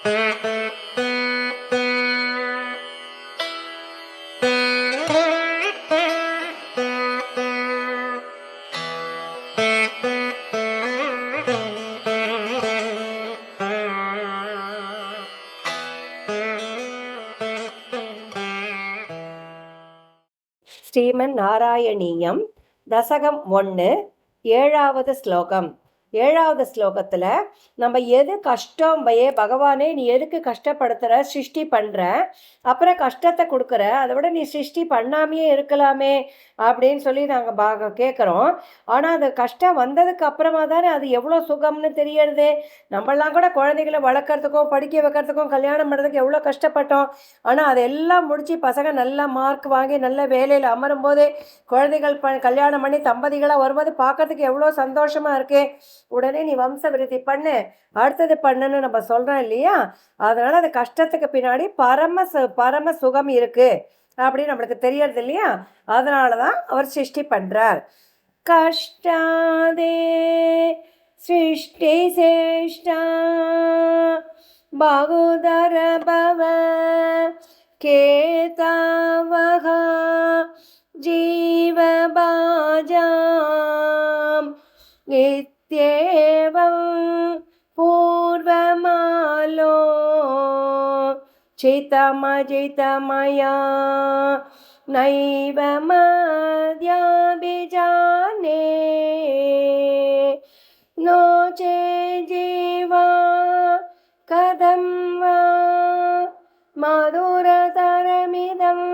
ஸ்ரீமன் நாராயணீயம் தசகம் 1 7வது ஸ்லோகம். 7வது ஸ்லோகத்தில் நம்ம எது கஷ்டம் பகவானே நீ எதுக்கு கஷ்டப்படுத்துகிற, சிருஷ்டி பண்ணுற, அப்புறம் கஷ்டத்தை கொடுக்குற, அதை விட நீ சிருஷ்டி பண்ணாமையே இருக்கலாமே அப்படின்னு சொல்லி நாங்கள் கேட்குறோம். ஆனால் அது கஷ்டம் வந்ததுக்கு அப்புறமா தானே அது எவ்வளோ சுகம்னு தெரியறது. நம்மளாம் கூட குழந்தைகளை வளர்க்குறதுக்கும் படிக்க வைக்கிறதுக்கும் கல்யாணம் பண்ணுறதுக்கு எவ்வளோ கஷ்டப்பட்டோம். ஆனால் அதெல்லாம் முடித்து பசங்க நல்ல மார்க் வாங்கி நல்ல வேலையில் அமரும் போது குழந்தைகள் கல்யாணம் பண்ணி தம்பதிகளாக வரும்போது பார்க்கறதுக்கு எவ்வளோ சந்தோஷமாக இருக்குது. உடனே நீ வம்ச விருத்தி பண்ணு, அடுத்தது பண்ணுன்னு நம்ம சொல்கிறோம் இல்லையா. அதனால் அந்த கஷ்டத்துக்கு பின்னாடி பரம சுகம் இருக்குது அப்படின்னு நம்மளுக்கு தெரியறது இல்லையா. அதனால தான் அவர் சிருஷ்டி பண்ணுறார். கஷ்டாதே சிருஷ்டி சேஷ்டா பகுதர பவ கேதாவஹ ஜீவபாஜாம் இத்யேவம் பூர்வமாலோ சிதமஜிதமயா நைவ மத்யாபிஜானே நோ சே ஜீவா கதம் வா மதுரதரமிதம்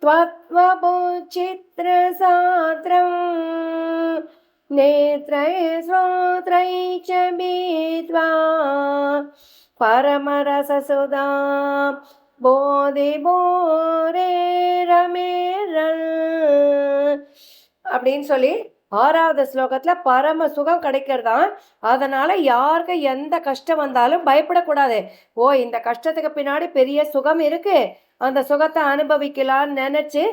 त्वत्वबुचित्रसात्रं नेत्रै श्रोत्रै च बीत्वा परमरससुधां போதிபோரேரமேரல் அப்படின்னு சொல்லி 6வது ஸ்லோகத்தில் பரம சுகம் கிடைக்கிறதான். அதனால் யாருக்கு எந்த கஷ்டம் வந்தாலும் பயப்படக்கூடாது. ஓ, இந்த கஷ்டத்துக்கு பின்னாடி பெரிய சுகம் இருக்குது, அந்த சுகத்தை அனுபவிக்கலான்னு நினச்சி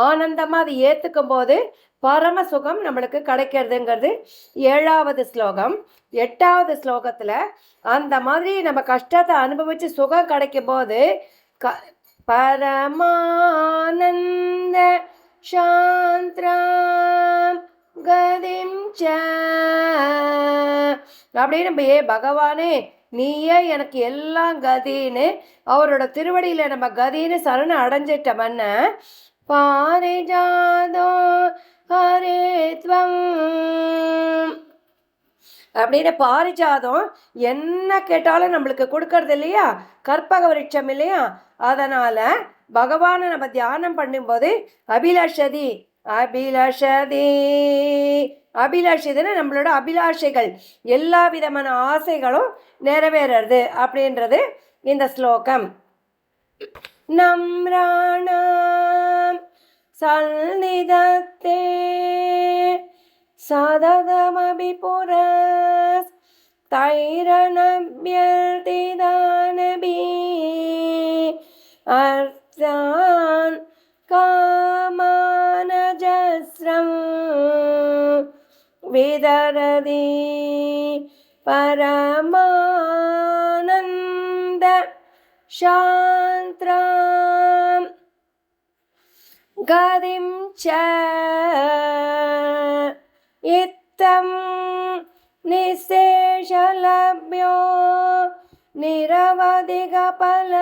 ஆனந்தமாக அதை ஏற்றுக்கும் போது பரம சுகம் நம்மளுக்கு கிடைக்கிறதுங்கிறது 7வது ஸ்லோகம். 8வது ஸ்லோகத்தில் அந்த மாதிரி நம்ம கஷ்டத்தை அனுபவித்து சுகம் கிடைக்கும் போது பரமானந்த சாந்திரம் கதிம் ச அப்படின்னு நம்ம பகவானே நீயே எனக்கு எல்லாம் கதின்னு அவரோட திருவடியில் நம்ம கதின்னு சரண அடைஞ்சிட்டமன்ன பாரிஜாதோ ஹரேத்வம் அப்படின்னு பாரிஜாதம் என்ன கேட்டாலும் நம்மளுக்கு கொடுக்கறது இல்லையா, கற்பக விருட்சம் இல்லையா. அதனால் பகவானை நம்ம தியானம் பண்ணும்போது அபிலாஷதி அபிலாஷிதுன்னு நம்மளோட அபிலாஷைகள் எல்லா விதமான ஆசைகளும் நிறைவேறது அப்படின்றது இந்த ஸ்லோகம். நம்ராணாம் சல்நிதத்தே சததமபி புரஸ் தைரணப்யர்திதானபி அர்த்தான் காமானஜஸ்ரம் விதரதி பரமானந்த சாந்திரம் கதிம் ச இத்தம் நிசேஷலப்யோ நிரவதிக பல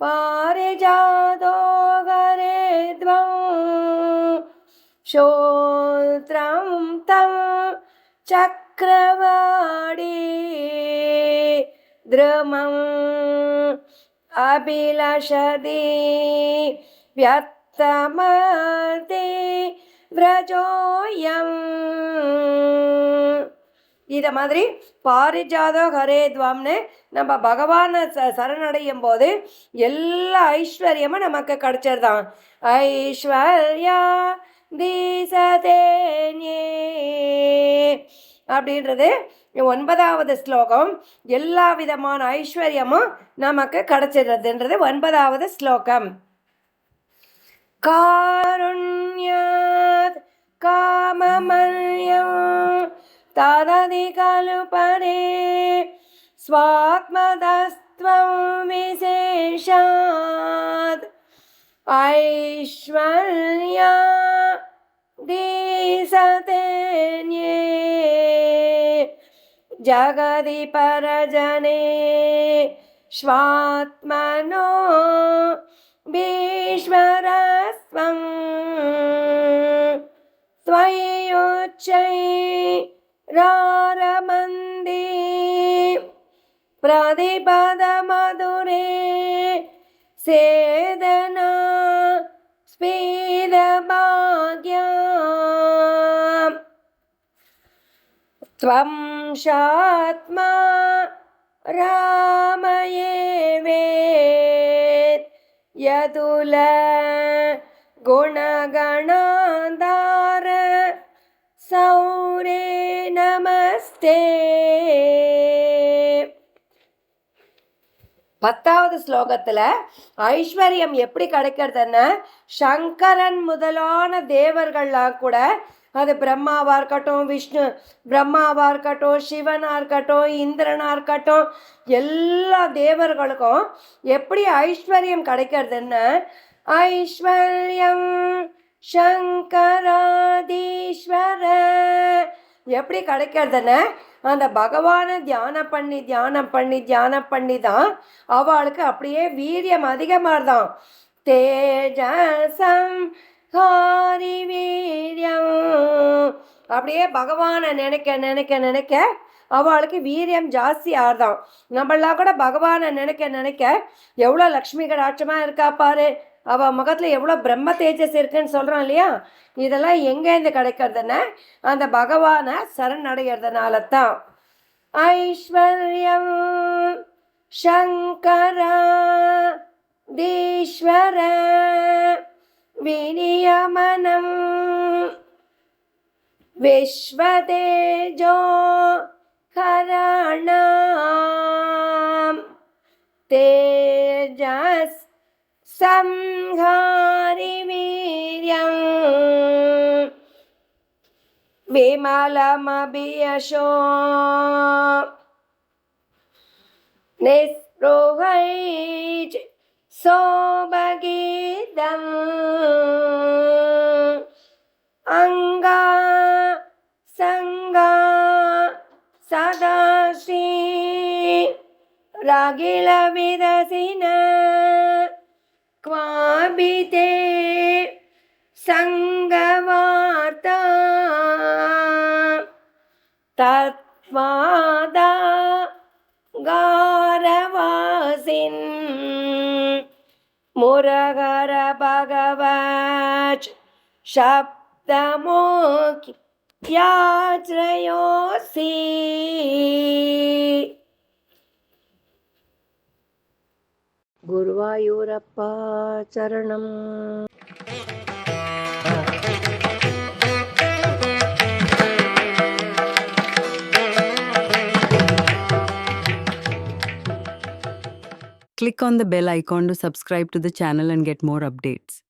பாரிஜாதோ ஹரேத்வம் ஸ்ரோத்ரம் தம் சக்கரவாடி த்ருமம் அபிலஷதி வியர்த்தமர்த்தி விரஜோயம். இதை மாதிரி பாரிஜாதோ ஹரேத்வம்னு நம்ம பகவானை சரணடையும் போது எல்லா ஐஸ்வர்யமும் நமக்கு கிடைச்சதுதான். ஐஸ்வர்யா தீசதேன்யே அப்படின்றது 9வது ஸ்லோகம். எல்லா விதமான ஐஸ்வர்யமும் நமக்கு கிடைச்சிடுறதுன்றது 9வது ஸ்லோகம். காருண்யாத் காமமல்யம் தததி கலுபரே स्वात्मतस्त्वं विशेषात् ऐश्वर्या दिशतेऽन्ये जगति परजने स्वात्मनो भीष्मरस्त्वं त्वय्युच्चैरारमन्ति प्रतिपदमधुरे सेदना स्फीदभाग्या त्वं शात्मा रामयेवेत् यदुल गुणगणाधार सौरे நமஸ்தே. 10வது ஸ்லோகத்தில் ஐஸ்வர்யம் எப்படி கிடைக்கிறதுன்னு சங்கரன் முதலான தேவர்கள்லாம் கூட, அது பிரம்மாவாக இருக்கட்டும், பிரம்மாவாக இருக்கட்டும், சிவனாக இருக்கட்டும், இந்திரனாக இருக்கட்டும், எல்லா தேவர்களுக்கும் எப்படி ஐஸ்வர்யம் கிடைக்கிறதுன்னு ஐஸ்வர்யம் சங்கராதீஸ்வர எப்படி கிடைக்கிறதுன்னு அந்த பகவானை தியானம் பண்ணி தான் அவளுக்கு அப்படியே வீரியம் அதிகமாகதான். தேஜசம் ஹாரி வீரியம் அப்படியே பகவானை நினைக்க அவளுக்கு வீரியம் ஜாஸ்தி ஆறுதான். நம்மளாம் கூட பகவானை நினைக்க எவ்வளோ லக்ஷ்மி கடாட்சமாக இருக்கா பாரு, அவள் முகத்தில் எவ்வளோ பிரம்ம தேஜஸ் இருக்குன்னு சொல்கிறோம் இல்லையா. இதெல்லாம் எங்கேருந்து கிடைக்கிறதுன்னு அந்த பகவானை சரணடைகிறதுனால தான். ஐஸ்வர்யம் சங்கராதீஸ்வர விநியமனம் விஸ்வதேஜோ கரணாம் தேஜஸ் संहारि वीर्यं विमलमभियशो निःस्पृहैः सोभगीतम् अङ्गा सङ्गा सदा Shri रागिलविदसिन क्वाभिते संगवार्ता तत्वादा गारवासिन् मुरगर भगवत् शब्दमोक्याश्रयोऽसि. Guruvayurappa चरणम्. Click on the bell icon to subscribe to the channel and get more updates.